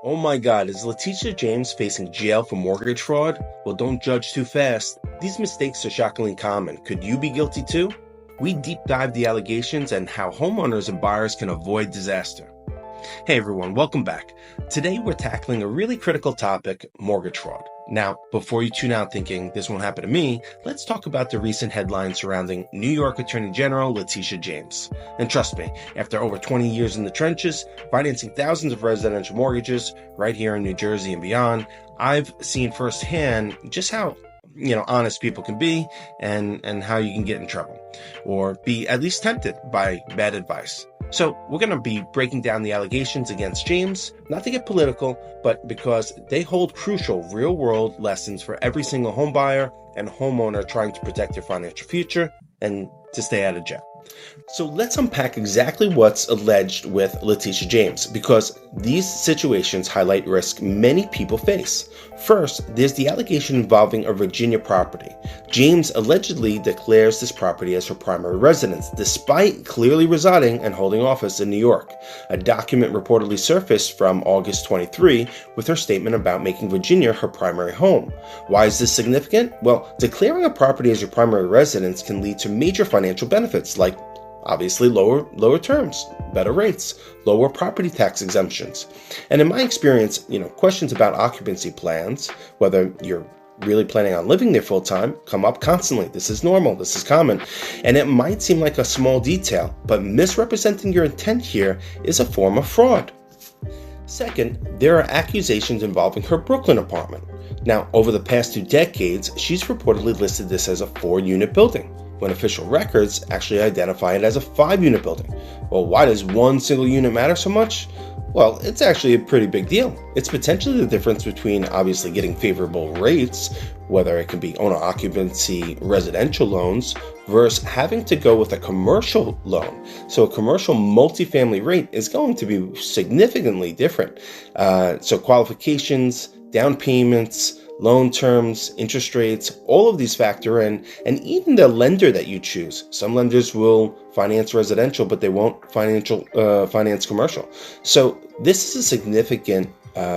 Oh my God, is Letitia James facing jail for mortgage fraud? Well, don't judge too fast. These mistakes are shockingly common. Could you be guilty too? We deep dive the allegations and how homeowners and buyers can avoid disaster. Hey everyone, welcome back. Today we're tackling a really critical topic, mortgage fraud. Now, before you tune out thinking this won't happen to me, let's talk about the recent headlines surrounding New York Attorney General Letitia James. And trust me, after over 20 years in the trenches, financing thousands of residential mortgages right here in New Jersey and beyond, I've seen firsthand just how honest people can be and how you can get in trouble or be at least tempted by bad advice. So we're going to be breaking down the allegations against James, not to get political, but because they hold crucial real-world lessons for every single home buyer and homeowner trying to protect their financial future and to stay out of jail. So let's unpack exactly what's alleged with Letitia James, because these situations highlight risk many people face. First, there's the allegation involving a Virginia property. James allegedly declares this property as her primary residence, despite clearly residing and holding office in New York. A document reportedly surfaced from August 23 with her statement about making Virginia her primary home. Why is this significant? Well, declaring a property as your primary residence can lead to major financial benefits, like obviously lower terms, better rates, lower property tax exemptions. And in my experience, questions about occupancy plans, whether you're really planning on living there full time, come up constantly. This is normal, this is common. And it might seem like a small detail, but misrepresenting your intent here is a form of fraud. Second, there are accusations involving her Brooklyn apartment. Now, over the past 2 decades, she's reportedly listed this as a 4-unit building, when official records actually identify it as a 5-unit building. Well, why does one single unit matter so much? Well, it's actually a pretty big deal. It's potentially the difference between obviously getting favorable rates, whether it can be owner occupancy residential loans, versus having to go with a commercial loan. So a commercial multifamily rate is going to be significantly different. So qualifications, down payments, loan terms, interest rates, all of these factor in, and even the lender that you choose. Some lenders will finance residential, but they won't finance commercial. So this is a significant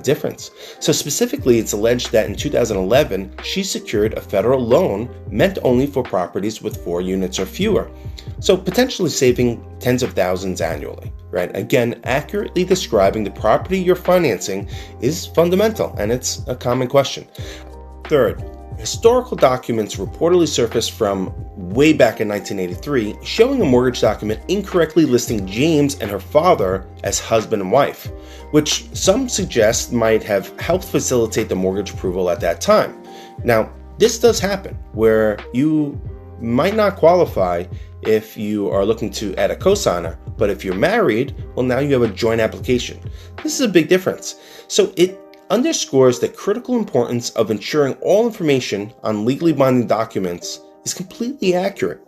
difference. So specifically, it's alleged that in 2011, she secured a federal loan meant only for properties with 4 units or fewer. So potentially saving tens of thousands annually, right? Again, accurately describing the property you're financing is fundamental, and it's a common question. Third, historical documents reportedly surfaced from way back in 1983 showing a mortgage document incorrectly listing James and her father as husband and wife, which some suggest might have helped facilitate the mortgage approval at that time. Now, this does happen where you might not qualify if you are looking to add a cosigner, but if you're married, well, now you have a joint application. This is a big difference. So it underscores the critical importance of ensuring all information on legally binding documents is completely accurate.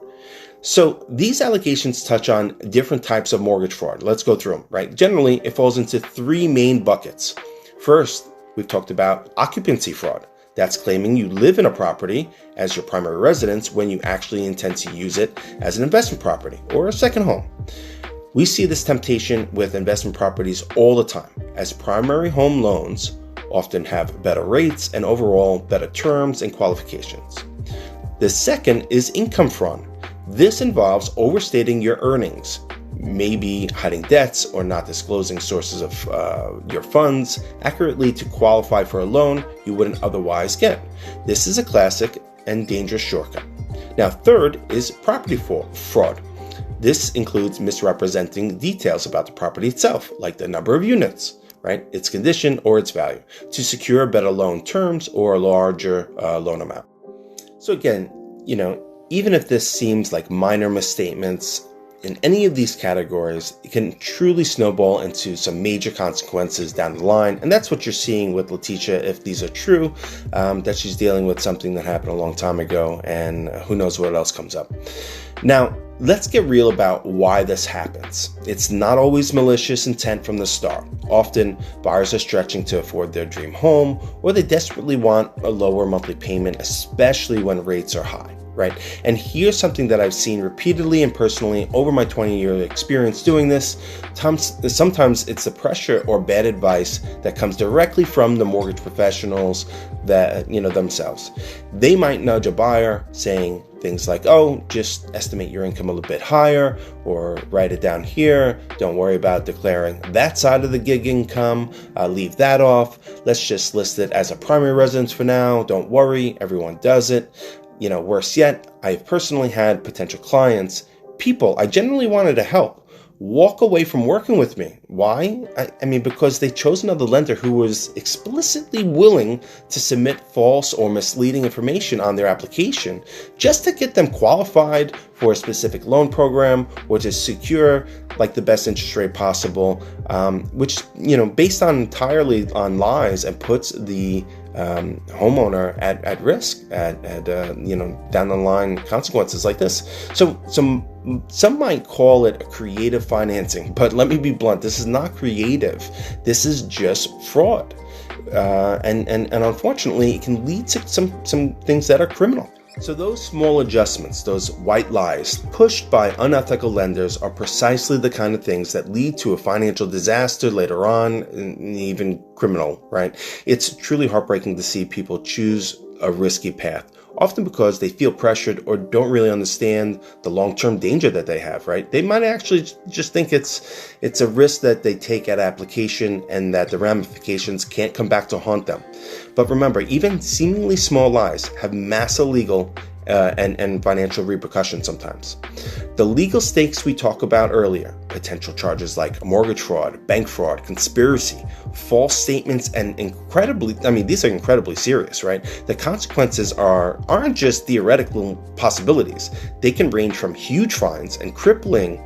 So these allegations touch on different types of mortgage fraud. Let's go through them, right? Generally, it falls into 3 main buckets. First, we've talked about occupancy fraud. That's claiming you live in a property as your primary residence when you actually intend to use it as an investment property or a second home. We see this temptation with investment properties all the time, as primary home loans often have better rates and overall better terms and qualifications. The second is income fraud. This involves overstating your earnings, maybe hiding debts or not disclosing sources of your funds accurately to qualify for a loan you wouldn't otherwise get. This is a classic and dangerous shortcut. Now, third is property fraud. This includes misrepresenting details about the property itself, like the number of units, right, its condition or its value, to secure better loan terms or a larger loan amount. So again, even if this seems like minor misstatements, in any of these categories, it can truly snowball into some major consequences down the line. And that's what you're seeing with Letitia, if these are true, that she's dealing with something that happened a long time ago, and who knows what else comes up. Now, let's get real about why this happens. It's not always malicious intent from the start. Often, buyers are stretching to afford their dream home, or they desperately want a lower monthly payment, especially when rates are high. right? And here's something that I've seen repeatedly and personally over my 20-year experience doing this. Sometimes it's the pressure or bad advice that comes directly from the mortgage professionals that, themselves. They might nudge a buyer saying things like, oh, just estimate your income a little bit higher, or write it down here. Don't worry about declaring that side of the gig income. Leave that off. Let's just list it as a primary residence for now. Don't worry, everyone does it. Worse yet, I've personally had potential clients, people I genuinely wanted to help, walk away from working with me. Why? Because they chose another lender who was explicitly willing to submit false or misleading information on their application just to get them qualified for a specific loan program or to secure the best interest rate possible, which, based on entirely on lies and puts the homeowner at risk at down the line consequences like this. So some might call it a creative financing, but let me be blunt, this is not creative. This is just fraud. And unfortunately, it can lead to some things that are criminal. So those small adjustments, those white lies pushed by unethical lenders, are precisely the kind of things that lead to a financial disaster later on, and even criminal, right? It's truly heartbreaking to see people choose a risky path, often because they feel pressured or don't really understand the long-term danger that they have, right? They might actually just think it's a risk that they take at application and that the ramifications can't come back to haunt them. But remember, even seemingly small lies have massive legal and financial repercussions sometimes. The legal stakes we talked about earlier, potential charges like mortgage fraud, bank fraud, conspiracy, false statements, and these are incredibly serious, right? The consequences aren't just theoretical possibilities. They can range from huge fines and crippling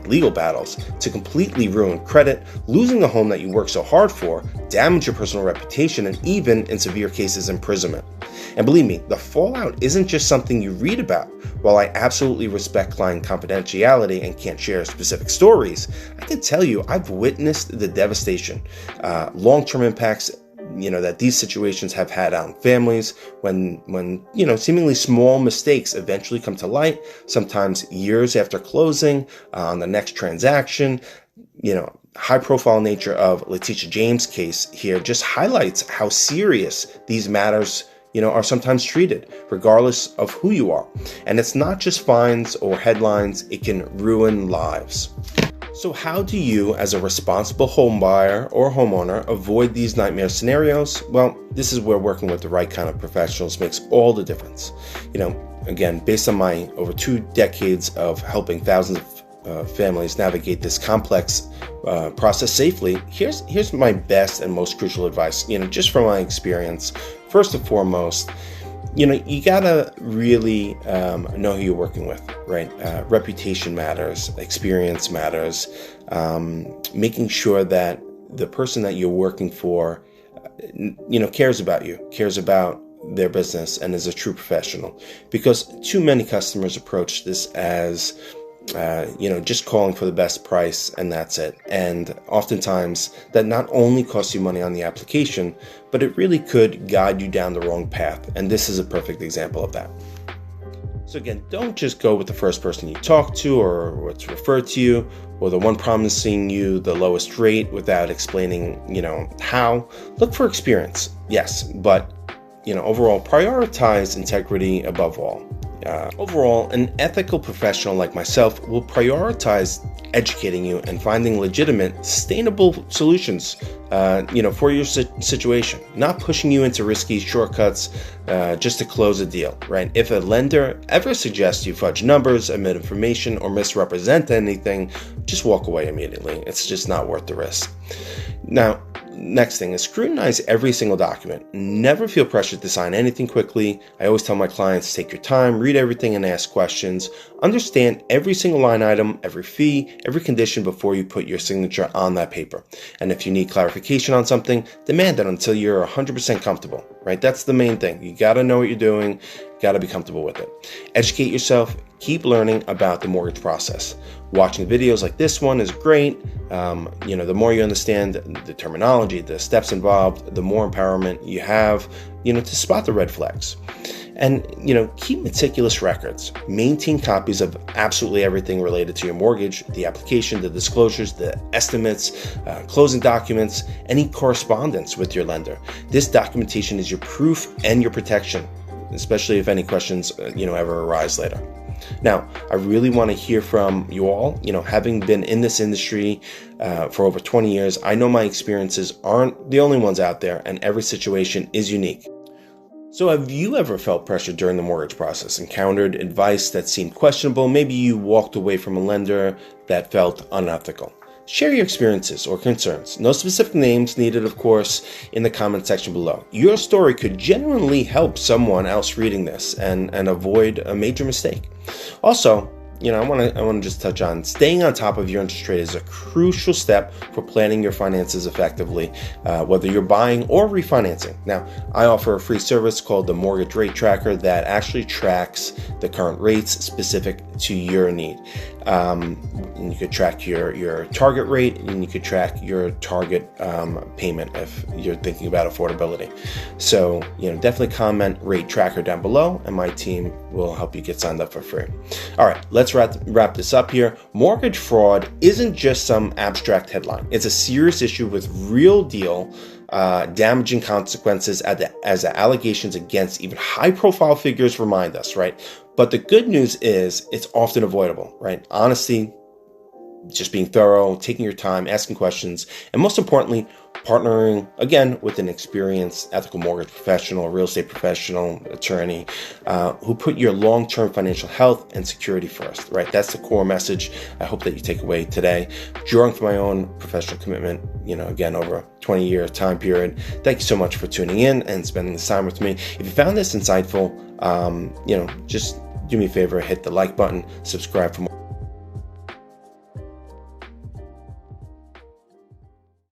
legal battles to completely ruin credit, losing the home that you worked so hard for, damage your personal reputation, and even, in severe cases, imprisonment. And believe me, the fallout isn't just something you read about. While I absolutely respect client confidentiality and can't share specific stories, I can tell you I've witnessed the devastation, long-term impacts that these situations have had on families when seemingly small mistakes eventually come to light, sometimes years after closing on the next transaction. High-profile nature of Letitia James' case here just highlights how serious these matters are sometimes treated, regardless of who you are. And it's not just fines or headlines, it can ruin lives. So how do you, as a responsible home buyer or homeowner, avoid these nightmare scenarios? Well, this is where working with the right kind of professionals makes all the difference. Again, based on my over 2 decades of helping thousands of families navigate this complex process safely, here's my best and most crucial advice, just from my experience. First and foremost, you gotta really know who you're working with, right? Reputation matters, experience matters, making sure that the person that you're working for, cares about you, cares about their business, and is a true professional. Because too many customers approach this as just calling for the best price and that's it. And oftentimes that not only costs you money on the application, but it really could guide you down the wrong path. And this is a perfect example of that. So again, don't just go with the first person you talk to or what's referred to you or the one promising you the lowest rate without explaining, how. Look for experience, yes, but overall prioritize integrity above all. Overall, an ethical professional like myself will prioritize educating you and finding legitimate, sustainable solutions, for your situation, not pushing you into risky shortcuts just to close a deal, right? If a lender ever suggests you fudge numbers, omit information, or misrepresent anything, just walk away immediately. It's just not worth the risk. Now, next thing is scrutinize every single document. Never feel pressured to sign anything quickly. I always tell my clients, take your time, read everything and ask questions. Understand every single line item, every fee, every condition before you put your signature on that paper. And if you need clarification on something, demand it until you're 100% comfortable, right? That's the main thing. You got to know what you're doing. Got to be comfortable with it. Educate yourself. Keep learning about the mortgage process. Watching videos like this one is great. The more you understand the terminology, the steps involved, the more empowerment you have, to spot the red flags. And, keep meticulous records. Maintain copies of absolutely everything related to your mortgage, the application, the disclosures, the estimates, closing documents, any correspondence with your lender. This documentation is your proof and your protection, especially if any questions, ever arise later. Now, I really want to hear from you all. Having been in this industry for over 20 years, I know my experiences aren't the only ones out there, and every situation is unique. So have you ever felt pressure during the mortgage process, encountered advice that seemed questionable? Maybe you walked away from a lender that felt unethical. Share your experiences or concerns. No specific names needed, of course, in the comment section below. Your story could genuinely help someone else reading this and avoid a major mistake. Also, I want to just touch on staying on top of your interest rate is a crucial step for planning your finances effectively, whether you're buying or refinancing. Now, I offer a free service called the Mortgage Rate Tracker that actually tracks the current rates specific to your need. And you could track your target rate, and you could track your target payment if you're thinking about affordability. So, definitely comment Rate Tracker down below, and my team will help you get signed up for free. All right, let's wrap this up here. Mortgage fraud isn't just some abstract headline. It's a serious issue with real deal damaging consequences as the allegations against even high-profile figures remind us, right? But the good news is it's often avoidable, right? Honesty, just being thorough, taking your time, asking questions, and most importantly, partnering, again, with an experienced ethical mortgage professional, real estate professional, attorney, who put your long-term financial health and security first, right? That's the core message I hope that you take away today. Drawing from my own professional commitment, again, over a 20-year time period. Thank you so much for tuning in and spending this time with me. If you found this insightful, just do me a favor, hit the like button, subscribe for more.